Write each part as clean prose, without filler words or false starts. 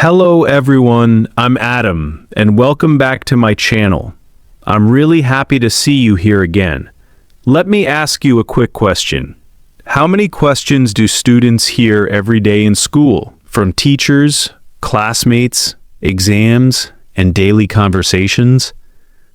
Hello everyone, I'm Adam, and welcome back to my channel. I'm really happy to see you here again. Let me ask you a quick question. How many questions do students hear every day in school? From teachers, classmates, exams, and daily conversations?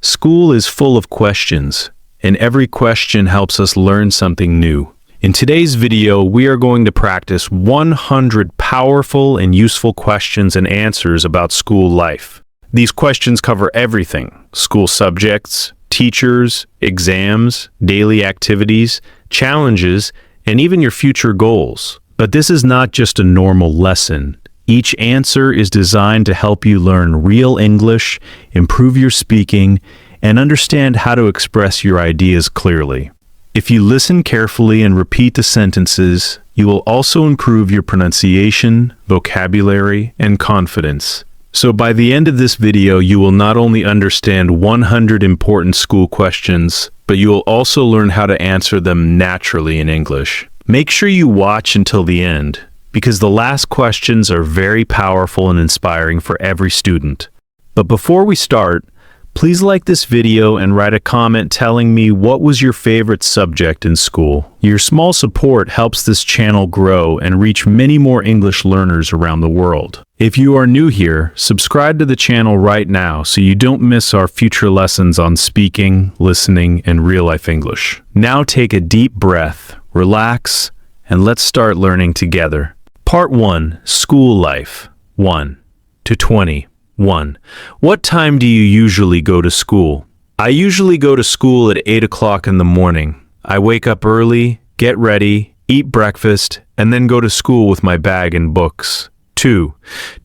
School is full of questions, and every question helps us learn something new. In today's video, we are going to practice 100 powerful and useful questions and answers about school life. These questions cover everything: school subjects, teachers, exams, daily activities, challenges, and even your future goals. But this is not just a normal lesson. Each answer is designed to help you learn real English, improve your speaking, and understand how to express your ideas clearly. If you listen carefully and repeat the sentences, you will also improve your pronunciation, vocabulary, and confidence. So by the end of this video, you will not only understand 100 important school questions, but you will also learn how to answer them naturally in English. Make sure you watch until the end, because the last questions are very powerful and inspiring for every student. But before we start, please like this video and write a comment telling me what was your favorite subject in school. Your small support helps this channel grow and reach many more English learners around the world. If you are new here, subscribe to the channel right now so you don't miss our future lessons on speaking, listening, and real-life English. Now take a deep breath, relax, and let's start learning together. Part 1. School Life. 1 to 20. 1. What time do you usually go to school? I usually go to school at 8 o'clock in the morning. I wake up early, get ready, eat breakfast, and then go to school with my bag and books. 2.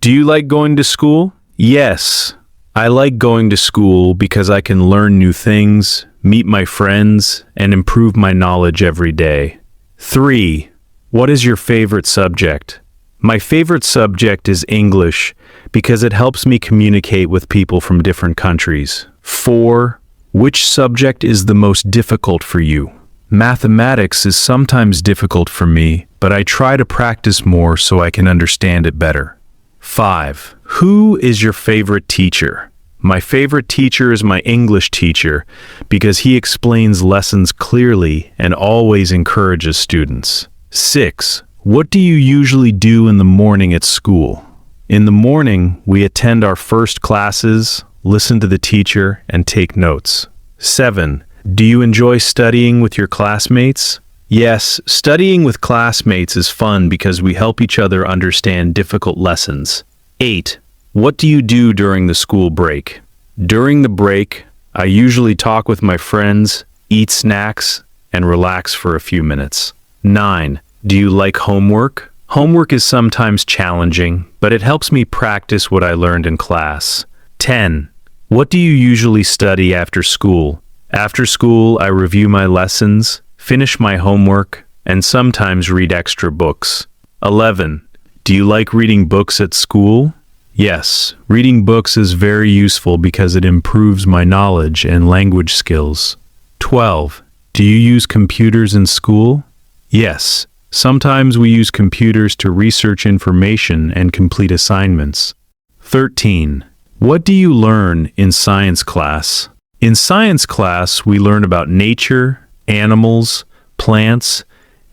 Do you like going to school? Yes. I like going to school because I can learn new things, meet my friends, and improve my knowledge every day. 3. What is your favorite subject? My favorite subject is English because it helps me communicate with people from different countries. 4. Which subject is the most difficult for you? Mathematics is sometimes difficult for me, but I try to practice more so I can understand it better. 5. Who is your favorite teacher? My favorite teacher is my English teacher because he explains lessons clearly and always encourages students. 6. What do you usually do in the morning at school? In the morning, we attend our first classes, listen to the teacher, and take notes. 7. Do you enjoy studying with your classmates? Yes, studying with classmates is fun because we help each other understand difficult lessons. 8. What do you do during the school break? During the break, I usually talk with my friends, eat snacks, and relax for a few minutes. 9. Do you like homework? Homework is sometimes challenging, but it helps me practice what I learned in class. 10. What do you usually study after school? After school, I review my lessons, finish my homework, and sometimes read extra books. 11. Do you like reading books at school? Yes, reading books is very useful because it improves my knowledge and language skills. 12. Do you use computers in school? Yes. Sometimes we use computers to research information and complete assignments. 13. What do you learn in science class? In science class, we learn about nature, animals, plants,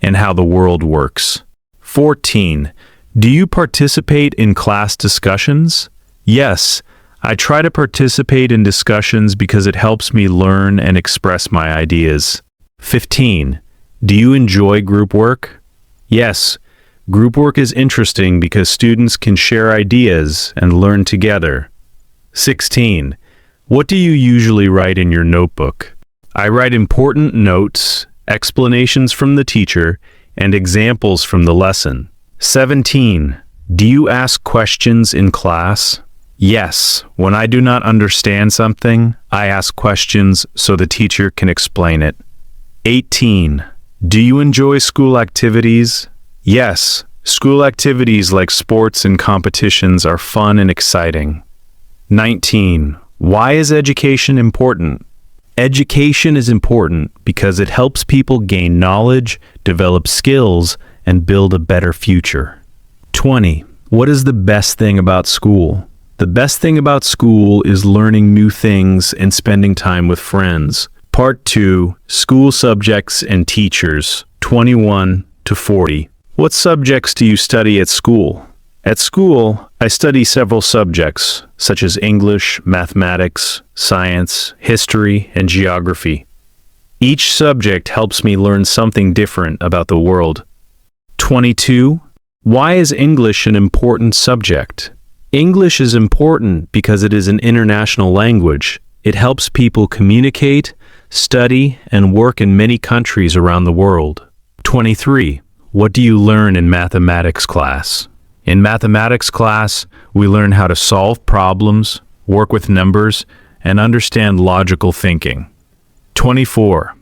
and how the world works. 14. Do you participate in class discussions? Yes, I try to participate in discussions because it helps me learn and express my ideas. 15. Do you enjoy group work? Yes, group work is interesting because students can share ideas and learn together. 16. What do you usually write in your notebook? I write important notes, explanations from the teacher, and examples from the lesson. 17. Do you ask questions in class? Yes, when I do not understand something, I ask questions so the teacher can explain it. 18. Do you enjoy school activities? Yes, school activities like sports and competitions are fun and exciting. 19. Why is education important? Education is important because it helps people gain knowledge, develop skills, and build a better future. 20. What is the best thing about school? The best thing about school is learning new things and spending time with friends. Part 2, School Subjects and Teachers, 21 to 40. What subjects do you study at school? At school, I study several subjects, such as English, mathematics, science, history, and geography. Each subject helps me learn something different about the world. 22. Why is English an important subject? English is important because it is an international language. It helps people communicate, study, and work in many countries around the world. 23. What do you learn in mathematics class? In mathematics class, we learn how to solve problems, work with numbers, and understand logical thinking. 24.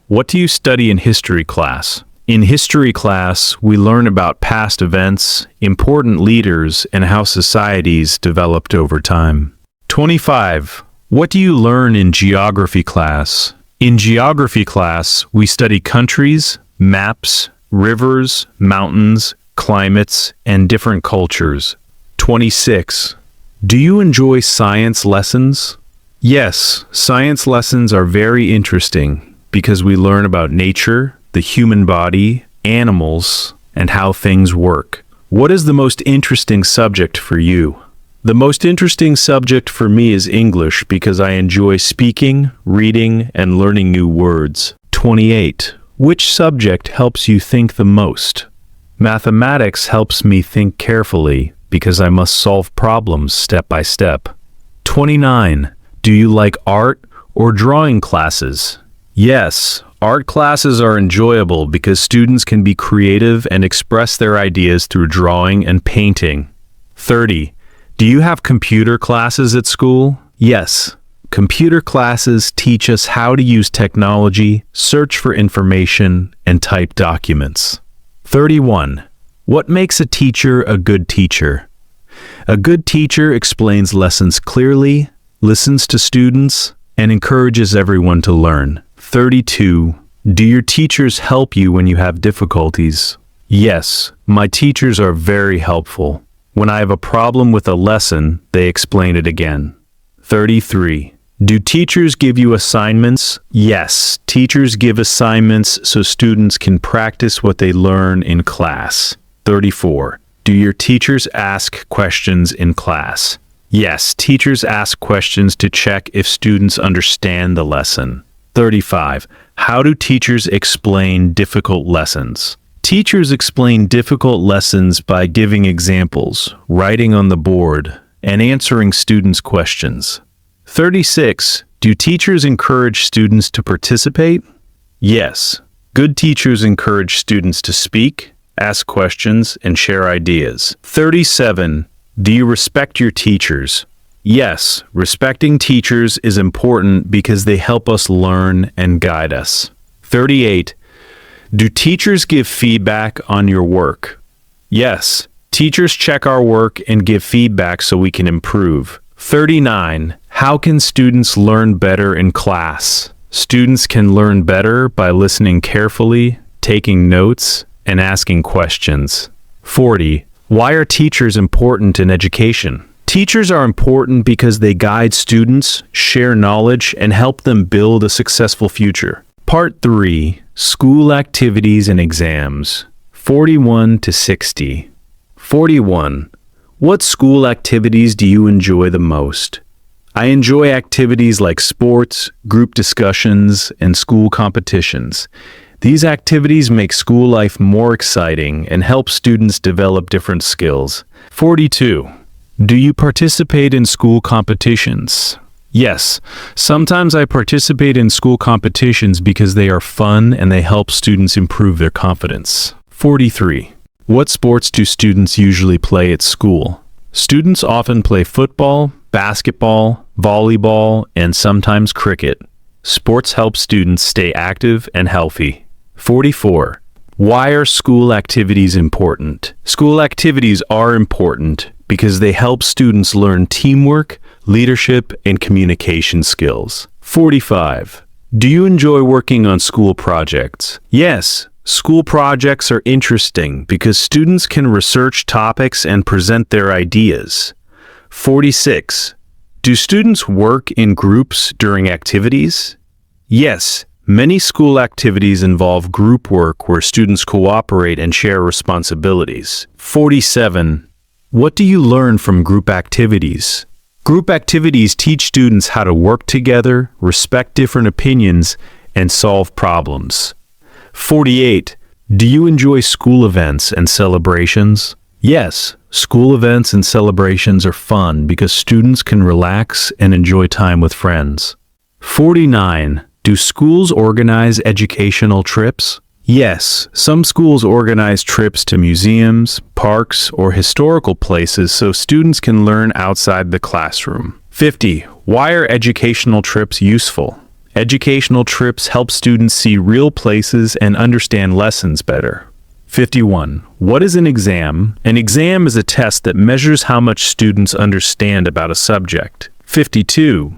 What do you study in history class? In history class, we learn about past events, important leaders, and how societies developed over time. 25. What do you learn in geography class? In geography class, we study countries, maps, rivers, mountains, climates, and different cultures. 26. Do you enjoy science lessons? Yes, science lessons are very interesting because we learn about nature, the human body, animals, and how things work. What is the most interesting subject for you? The most interesting subject for me is English because I enjoy speaking, reading, and learning new words. 28. Which subject helps you think the most? Mathematics helps me think carefully because I must solve problems step by step. 29. Do you like art or drawing classes? Yes, art classes are enjoyable because students can be creative and express their ideas through drawing and painting. 30. Do you have computer classes at school? Yes. Computer classes teach us how to use technology, search for information, and type documents. 31. What makes a teacher a good teacher? A good teacher explains lessons clearly, listens to students, and encourages everyone to learn. 32. Do your teachers help you when you have difficulties? Yes, my teachers are very helpful. When I have a problem with a lesson, they explain it again. 33. Do teachers give you assignments? Yes, teachers give assignments so students can practice what they learn in class. 34. Do your teachers ask questions in class? Yes, teachers ask questions to check if students understand the lesson. 35. How do teachers explain difficult lessons? Teachers explain difficult lessons by giving examples, writing on the board, and answering students' questions. 36. Do teachers encourage students to participate? Yes. Good teachers encourage students to speak, ask questions, and share ideas. 37. Do you respect your teachers? Yes, respecting teachers is important because they help us learn and guide us. 38. Do teachers give feedback on your work? Yes, teachers check our work and give feedback so we can improve. 39. How can students learn better in class? Students can learn better by listening carefully, taking notes, and asking questions. 40. Why are teachers important in education? Teachers are important because they guide students, share knowledge, and help them build a successful future. Part 3. School Activities and Exams, 41 to 60. 41. What school activities do you enjoy the most? I enjoy activities like sports, group discussions, and school competitions. These activities make school life more exciting and help students develop different skills. 42. Do you participate in school competitions? Yes, sometimes I participate in school competitions because they are fun and they help students improve their confidence. 43. What sports do students usually play at school? Students often play football, basketball, volleyball, and sometimes cricket. Sports help students stay active and healthy. 44. Why are school activities important? School activities are important because they help students learn teamwork, leadership, and communication skills. 45. Do you enjoy working on school projects? Yes. School projects are interesting because students can research topics and present their ideas. 46. Do students work in groups during activities? Yes, many school activities involve group work where students cooperate and share responsibilities. 47. What do you learn from group activities? Group activities teach students how to work together, respect different opinions, and solve problems. 48. Do you enjoy school events and celebrations? Yes, school events and celebrations are fun because students can relax and enjoy time with friends. 49. Do schools organize educational trips? Yes, some schools organize trips to museums, parks, or historical places so students can learn outside the classroom. 50. Why are educational trips useful? Educational trips help students see real places and understand lessons better. 51. What is an exam? An exam is a test that measures how much students understand about a subject. 52.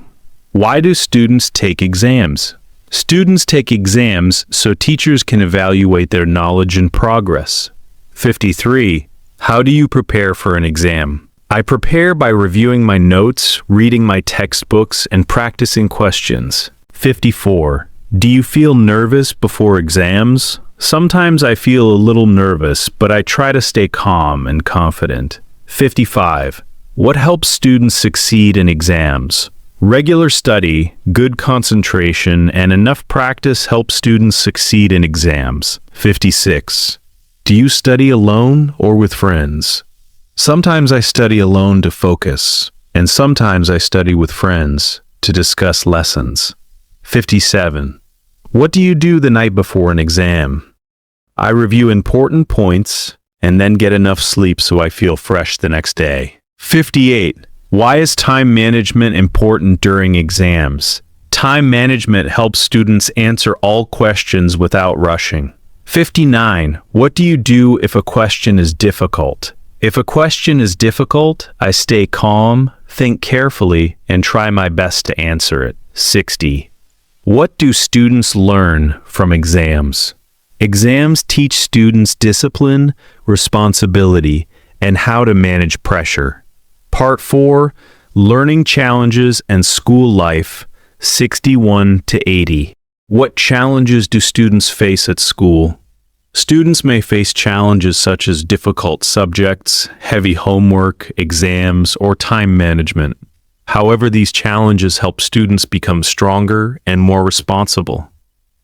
Why do students take exams? Students take exams so teachers can evaluate their knowledge and progress. 53. How do you prepare for an exam? I prepare by reviewing my notes, reading my textbooks, and practicing questions. 54. Do you feel nervous before exams? Sometimes I feel a little nervous, but I try to stay calm and confident. 55. What helps students succeed in exams? Regular study, good concentration, and enough practice help students succeed in exams. 56. Do you study alone or with friends? Sometimes I study alone to focus, and sometimes I study with friends to discuss lessons. 57. What do you do the night before an exam? I review important points and then get enough sleep so I feel fresh the next day. 58. Why is time management important during exams? Time management helps students answer all questions without rushing. 59. What do you do if a question is difficult? If a question is difficult, I stay calm, think carefully, and try my best to answer it. 60. What do students learn from exams? Exams teach students discipline, responsibility, and how to manage pressure. Part 4, Learning Challenges and School Life, 61 to 80. What challenges do students face at school? Students may face challenges such as difficult subjects, heavy homework, exams, or time management. However, these challenges help students become stronger and more responsible.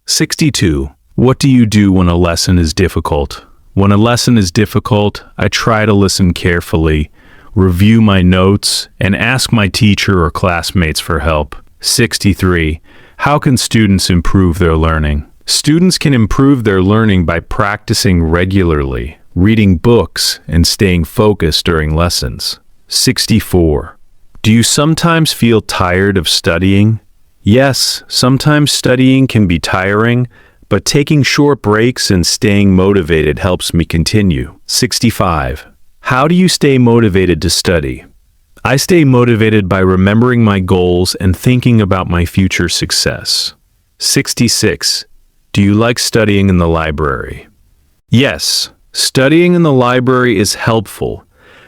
62. What do you do when a lesson is difficult? When a lesson is difficult, I try to listen carefully, review my notes, and ask my teacher or classmates for help. 63. How can students improve their learning? Students can improve their learning by practicing regularly, reading books, and staying focused during lessons. 64. Do you sometimes feel tired of studying? Yes, sometimes studying can be tiring, but taking short breaks and staying motivated helps me continue. 65. How do you stay motivated to study? I stay motivated by remembering my goals and thinking about my future success. 66. Do you like studying in the library? Yes, studying in the library is helpful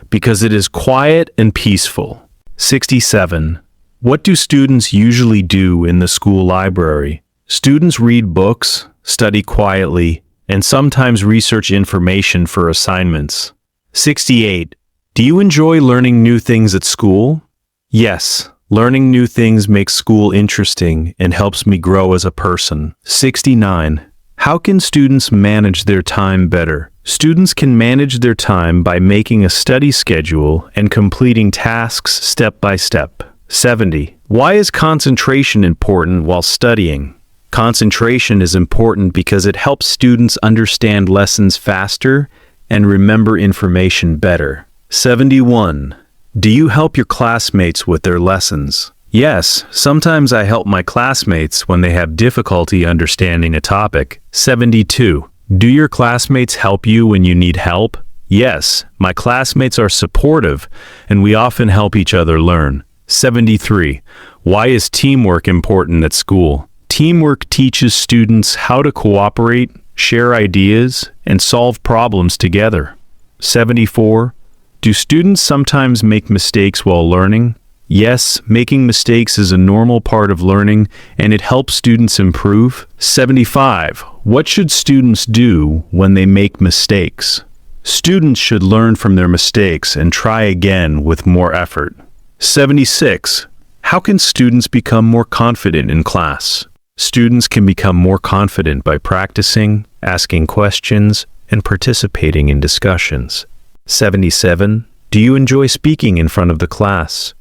because it is quiet and peaceful. 67. What do students usually do in the school library? Students read books, study quietly, and sometimes research information for assignments. 68. Do you enjoy learning new things at school? Yes, learning new things makes school interesting and helps me grow as a person. 69. How can students manage their time better? Students can manage their time by making a study schedule and completing tasks step by step. 70. Why is concentration important while studying? Concentration is important because it helps students understand lessons faster and remember information better. 71. Do you help your classmates with their lessons? Yes, sometimes I help my classmates when they have difficulty understanding a topic. 72. Do your classmates help you when you need help? Yes, my classmates are supportive, and we often help each other learn. 73. Why is teamwork important at school? Teamwork teaches students how to cooperate, share ideas, and solve problems together. 74. Do students sometimes make mistakes while learning? Yes, making mistakes is a normal part of learning, and it helps students improve. 75. What should students do when they make mistakes? Students should learn from their mistakes and try again with more effort. 76. How can students become more confident in class? Students can become more confident by practicing, asking questions, and participating in discussions. 77. Do you enjoy speaking in front of the class?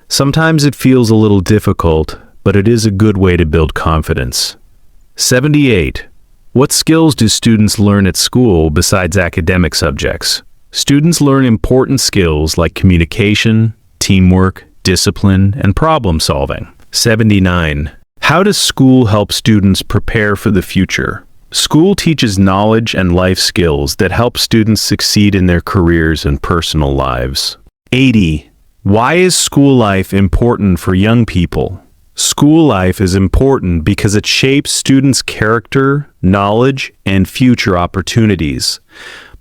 Sometimes it feels a little difficult, but it is a good way to build confidence. 78. What skills do students learn at school besides academic subjects? Students learn important skills like communication, teamwork, discipline, and problem solving. 79. How does school help students prepare for the future? School teaches knowledge and life skills that help students succeed in their careers and personal lives. 80. Why is school life important for young people? School life is important because it shapes students' character, knowledge, and future opportunities.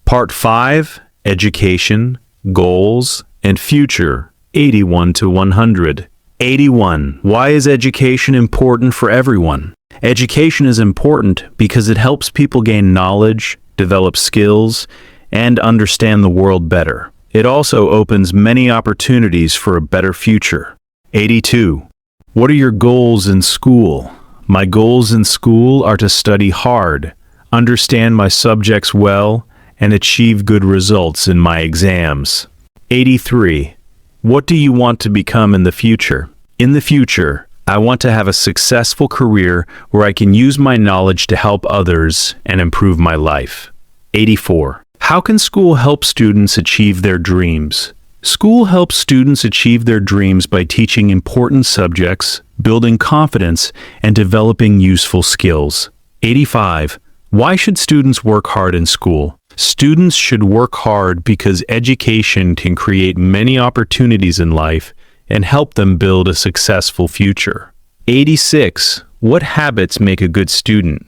Part 5, Education, Goals, and Future, 81 to 100. 81. Why is education important for everyone? Education is important because it helps people gain knowledge, develop skills, and understand the world better. It also opens many opportunities for a better future. 82. What are your goals in school? My goals in school are to study hard, understand my subjects well, and achieve good results in my exams. 83. What do you want to become in the future? In the future, I want to have a successful career where I can use my knowledge to help others and improve my life. 84. How can school help students achieve their dreams? School helps students achieve their dreams by teaching important subjects, building confidence, and developing useful skills. 85. Why should students work hard in school? Students should work hard because education can create many opportunities in life and help them build a successful future. 86. What habits make a good student?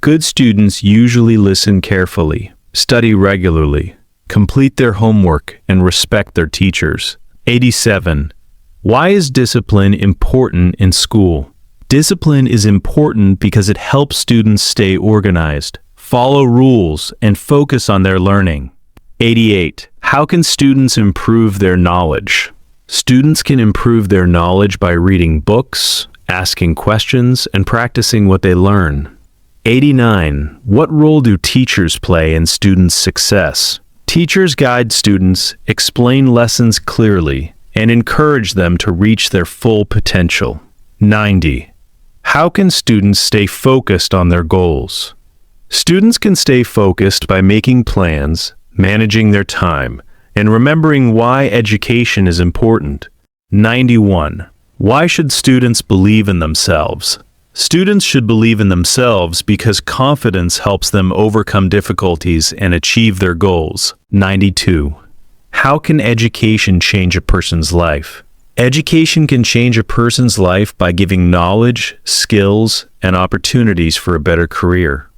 Good students usually listen carefully, study regularly, complete their homework, and respect their teachers. 87. Why is discipline important in school? Discipline is important because it helps students stay organized, follow rules, and focus on their learning. 88. How can students improve their knowledge? Students can improve their knowledge by reading books, asking questions, and practicing what they learn. 89. What role do teachers play in students' success? Teachers guide students, explain lessons clearly, and encourage them to reach their full potential. 90. How can students stay focused on their goals? Students can stay focused by making plans, managing their time, and remembering why education is important. 91. Why should students believe in themselves? Students should believe in themselves because confidence helps them overcome difficulties and achieve their goals. 92. How can education change a person's life? Education can change a person's life by giving knowledge, skills, and opportunities for a better career.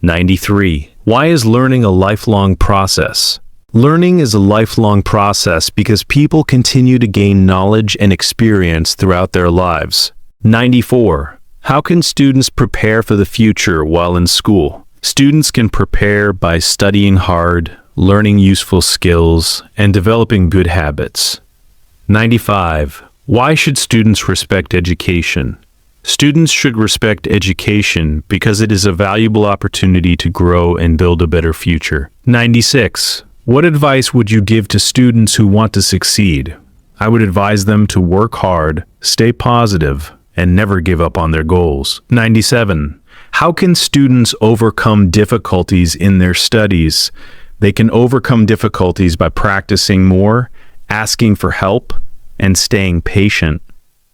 93. Why is learning a lifelong process? Learning is a lifelong process because people continue to gain knowledge and experience throughout their lives. 94. How can students prepare for the future while in school? Students can prepare by studying hard, learning useful skills, and developing good habits. 95. Why should students respect education? Students should respect education because it is a valuable opportunity to grow and build a better future. 96. What advice would you give to students who want to succeed? I would advise them to work hard, stay positive, and never give up on their goals. 97. How can students overcome difficulties in their studies? They can overcome difficulties by practicing more, asking for help, and staying patient.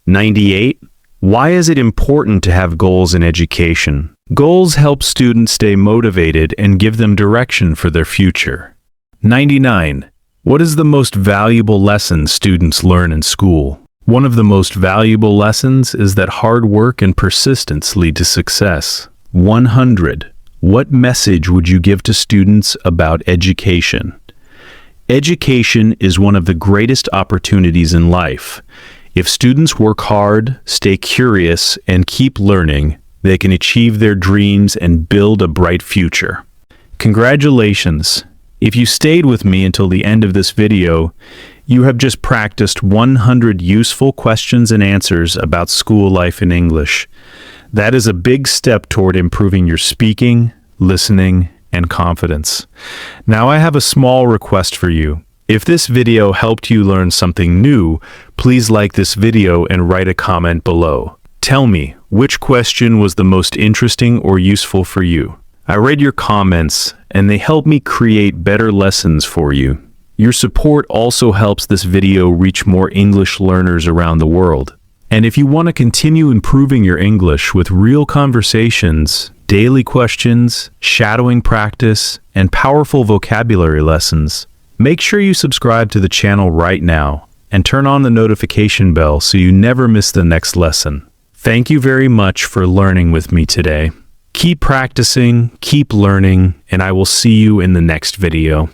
98. Why is it important to have goals in education? Goals help students stay motivated and give them direction for their future. 99. What is the most valuable lesson students learn in school? One of the most valuable lessons is that hard work and persistence lead to success. 100. What message would you give to students about education? Education is one of the greatest opportunities in life. If students work hard, stay curious, and keep learning, they can achieve their dreams and build a bright future. Congratulations! If you stayed with me until the end of this video, you have just practiced 100 useful questions and answers about school life in English. That is a big step toward improving your speaking, listening, and confidence. Now I have a small request for you. If this video helped you learn something new, please like this video and write a comment below. Tell me, which question was the most interesting or useful for you? I read your comments, and they help me create better lessons for you. Your support also helps this video reach more English learners around the world. And if you want to continue improving your English with real conversations, daily questions, shadowing practice, and powerful vocabulary lessons, make sure you subscribe to the channel right now and turn on the notification bell so you never miss the next lesson. Thank you very much for learning with me today. Keep practicing, keep learning, and I will see you in the next video.